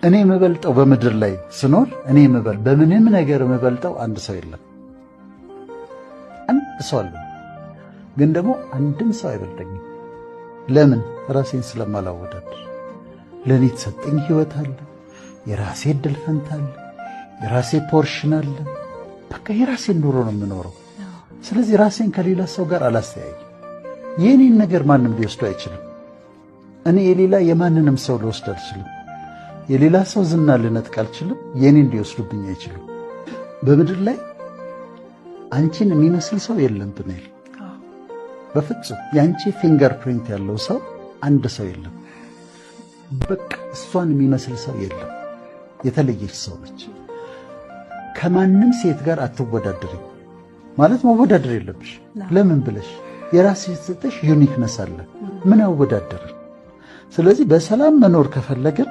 እኔ የምበልጠው በምድር ላይ ስኖር እኔ በምንም ነገር የምበልጠው አንድ ሰው የለም። አንድ ሰው አለ፣ ግን ደግሞ አንድም ሰው አይበልጠኝም። ለምን? ራሴን ስለማላወዳድር። ለኔ የተሰጠኝ ህይወት አለ፣ የራሴ እድል ፈንታ አለ፣ የራሴ ፖርሽን አለ። በቃ የራሴን ኑሮ ነው የምኖረው። ስለዚህ ራሴን ከሌላ ሰው ጋር አላስተያይም። የኔን ነገር ማንም ሊወስዱ አይችልም። እኔ የሌላ የማንንም ሰው ልወስድ አልችልም። የሌላ ሰው ዝና ልነጥቅ አልችልም። የኔን ሊወስዱብኝ አይችልም። በምድር ላይ አንቺን የሚመስል ሰው የለም ብንል በፍጹም የአንቺ ፊንገር ፕሪንት ያለው ሰው አንድ ሰው የለም። በቃ እሷን የሚመስል ሰው የለም። የተለየች ሰው ነች። ከማንም ሴት ጋር አትወዳደሪ ማለት መወዳደር የለብሽ። ለምን ብለሽ የራስሽ የተሰጠሽ ዩኒክነስ አለ። ምን አወዳደር? ስለዚህ በሰላም መኖር ከፈለግን